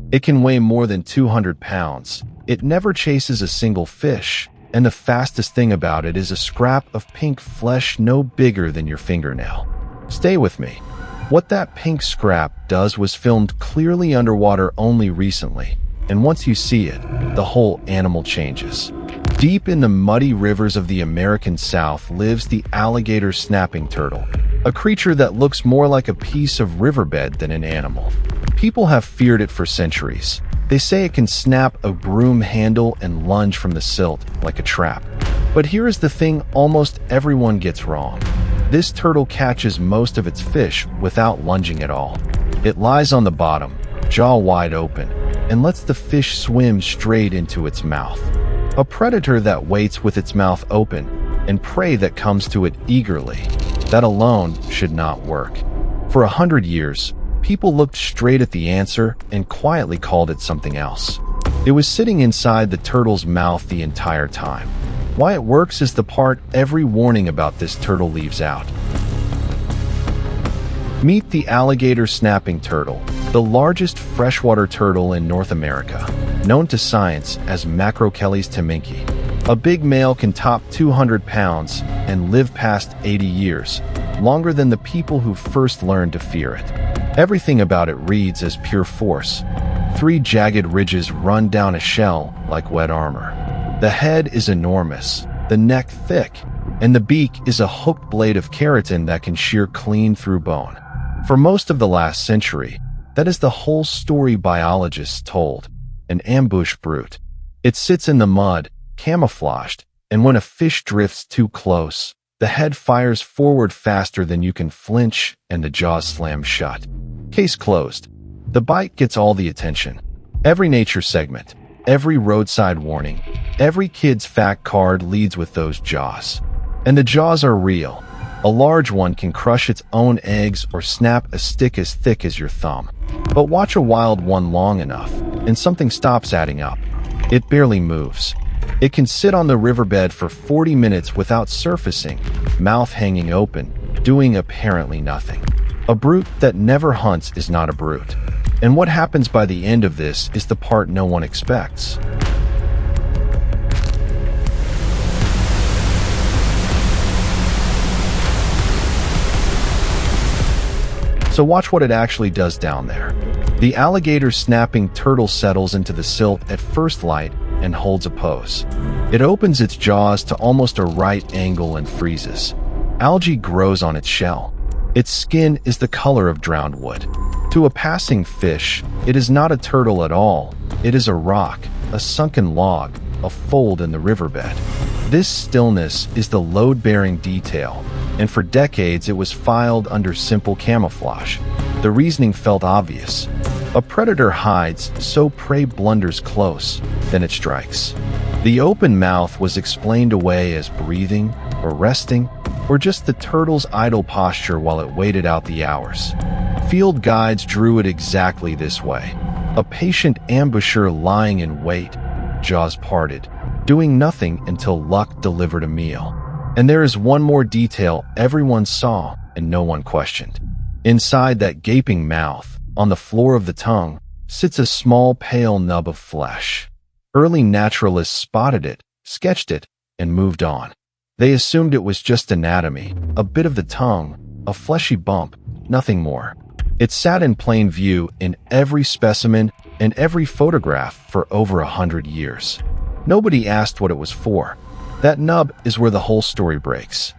It can weigh more than 200 pounds. It never chases a single fish, and the fastest thing about it is a scrap of pink flesh no bigger than your fingernail. Stay with me. What that pink scrap does was filmed clearly underwater only recently, and once you see it, the whole animal changes. Deep in the muddy rivers of the American South lives the alligator snapping turtle, a creature that looks more like a piece of riverbed than an animal. People have feared it for centuries. They say it can snap a broom handle and lunge from the silt like a trap. But here is the thing almost everyone gets wrong. This turtle catches most of its fish without lunging at all. It lies on the bottom, jaw wide open, and lets the fish swim straight into its mouth. A predator that waits with its mouth open and prey that comes to it eagerly. That alone should not work. For 100 years, people looked straight at the answer and quietly called it something else. It was sitting inside the turtle's mouth the entire time. Why it works is the part every warning about this turtle leaves out. Meet the alligator snapping turtle, the largest freshwater turtle in North America, known to science as Macrochelys teminki. A big male can top 200 pounds and live past 80 years, longer than the people who first learned to fear it. Everything about it reads as pure force. 3 jagged ridges run down a shell like wet armor. The head is enormous, the neck thick, and the beak is a hooked blade of keratin that can shear clean through bone. For most of the last century, that is the whole story biologists told. An ambush brute. It sits in the mud, camouflaged, and when a fish drifts too close, the head fires forward faster than you can flinch and the jaws slam shut. Case closed. The bite gets all the attention. Every nature segment, every roadside warning, every kid's fact card leads with those jaws. And the jaws are real. A large one can crush its own eggs or snap a stick as thick as your thumb. But watch a wild one long enough, and something stops adding up. It barely moves. It can sit on the riverbed for 40 minutes without surfacing, mouth hanging open, doing apparently nothing. A brute that never hunts is not a brute. And what happens by the end of this is the part no one expects. So watch what it actually does down there. The alligator snapping turtle settles into the silt at first light and holds a pose. It opens its jaws to almost a right angle and freezes. Algae grows on its shell. Its skin is the color of drowned wood. To a passing fish, it is not a turtle at all. It is a rock, a sunken log, a fold in the riverbed. This stillness is the load-bearing detail, and for decades it was filed under simple camouflage. The reasoning felt obvious. A predator hides, so prey blunders close, then it strikes. The open mouth was explained away as breathing, or resting, or just the turtle's idle posture while it waited out the hours. Field guides drew it exactly this way. A patient ambusher lying in wait, jaws parted, doing nothing until luck delivered a meal. And there is one more detail everyone saw and no one questioned. Inside that gaping mouth, on the floor of the tongue, sits a small pale nub of flesh. Early naturalists spotted it, sketched it, and moved on. They assumed it was just anatomy, a bit of the tongue, a fleshy bump, nothing more. It sat in plain view in every specimen and every photograph for over 100 years. Nobody asked what it was for. That nub is where the whole story breaks.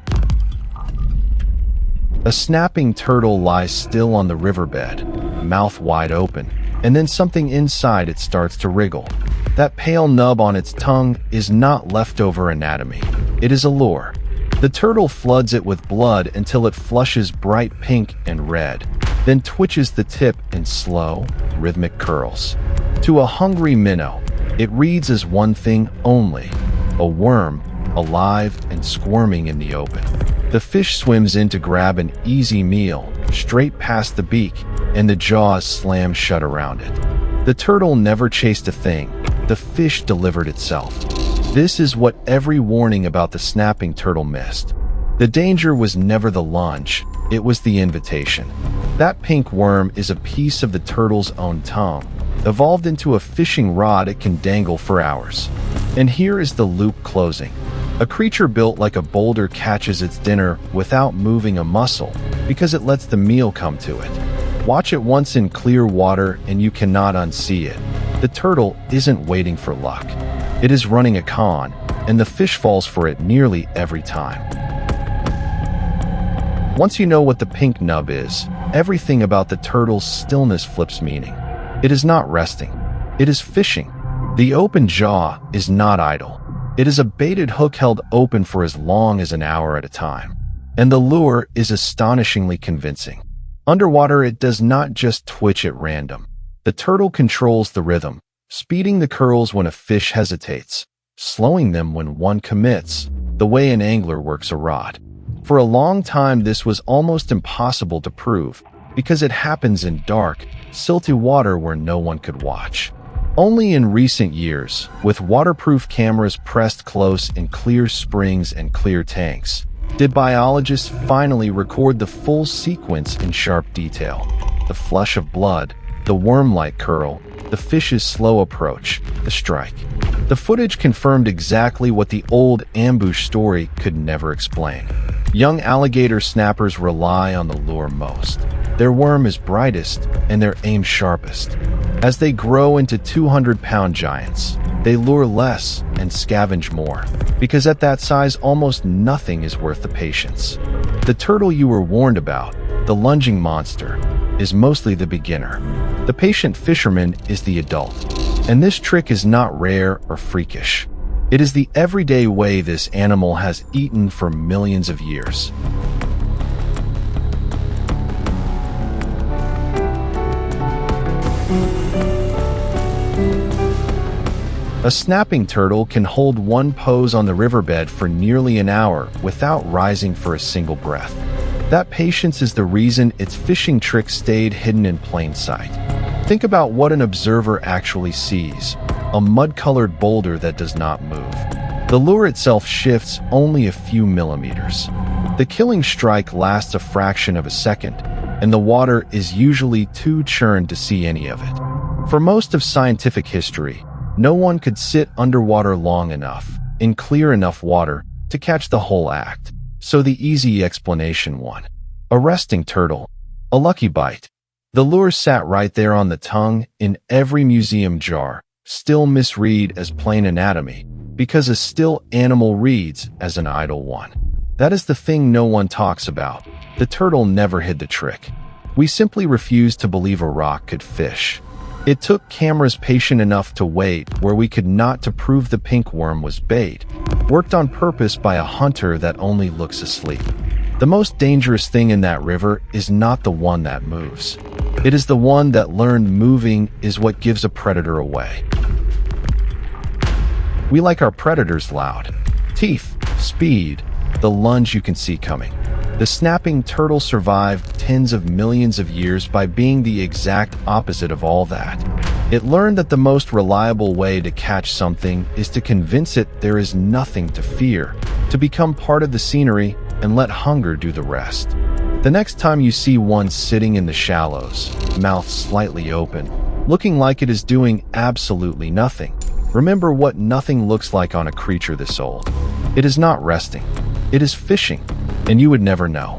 A snapping turtle lies still on the riverbed, mouth wide open, and then something inside it starts to wriggle. That pale nub on its tongue is not leftover anatomy. It is a lure. The turtle floods it with blood until it flushes bright pink and red, then twitches the tip in slow, rhythmic curls. To a hungry minnow, it reads as one thing only: a worm, alive and squirming in the open. The fish swims in to grab an easy meal, straight past the beak, and the jaws slam shut around it. The turtle never chased a thing. The fish delivered itself. This is what every warning about the snapping turtle missed. The danger was never the lunge, it was the invitation. That pink worm is a piece of the turtle's own tongue, Evolved into a fishing rod it can dangle for hours. And here is the loop closing. A creature built like a boulder catches its dinner without moving a muscle because it lets the meal come to it. Watch it once in clear water and you cannot unsee it. The turtle isn't waiting for luck. It is running a con, and the fish falls for it nearly every time. Once you know what the pink nub is, everything about the turtle's stillness flips meaning. It is not resting. It is fishing. The open jaw is not idle. It is a baited hook held open for as long as an hour at a time. And the lure is astonishingly convincing. Underwater, it does not just twitch at random. The turtle controls the rhythm, speeding the curls when a fish hesitates, slowing them when one commits, the way an angler works a rod. For a long time, this was almost impossible to prove because it happens in dark, silty water where no one could watch. Only in recent years, with waterproof cameras pressed close in clear springs and clear tanks, did biologists finally record the full sequence in sharp detail. The flush of blood, the worm-like curl, the fish's slow approach, the strike. The footage confirmed exactly what the old ambush story could never explain. Young alligator snappers rely on the lure most. Their worm is brightest and their aim sharpest. As they grow into 200-pound giants, they lure less and scavenge more, because at that size almost nothing is worth the patience. The turtle you were warned about, the lunging monster, is mostly the beginner. The patient fisherman is the adult. And this trick is not rare or freakish. It is the everyday way this animal has eaten for millions of years. A snapping turtle can hold one pose on the riverbed for nearly an hour without rising for a single breath. That patience is the reason its fishing trick stayed hidden in plain sight. Think about what an observer actually sees: a mud-colored boulder that does not move. The lure itself shifts only a few millimeters. The killing strike lasts a fraction of a second, and the water is usually too churned to see any of it. For most of scientific history, no one could sit underwater long enough, in clear enough water, to catch the whole act. So the easy explanation won. A resting turtle. A lucky bite. The lure sat right there on the tongue, in every museum jar, still misread as plain anatomy, because a still animal reads as an idle one. That is the thing no one talks about. The turtle never hid the trick. We simply refused to believe a rock could fish. It took cameras patient enough to wait where we could not to prove the pink worm was bait, worked on purpose by a hunter that only looks asleep. The most dangerous thing in that river is not the one that moves. It is the one that learned moving is what gives a predator away. We like our predators loud. Teeth, speed, the lunge you can see coming. The snapping turtle survived tens of millions of years by being the exact opposite of all that. It learned that the most reliable way to catch something is to convince it there is nothing to fear, to become part of the scenery and let hunger do the rest. The next time you see one sitting in the shallows, mouth slightly open, looking like it is doing absolutely nothing, remember what nothing looks like on a creature this old. It is not resting. It is fishing, and you would never know.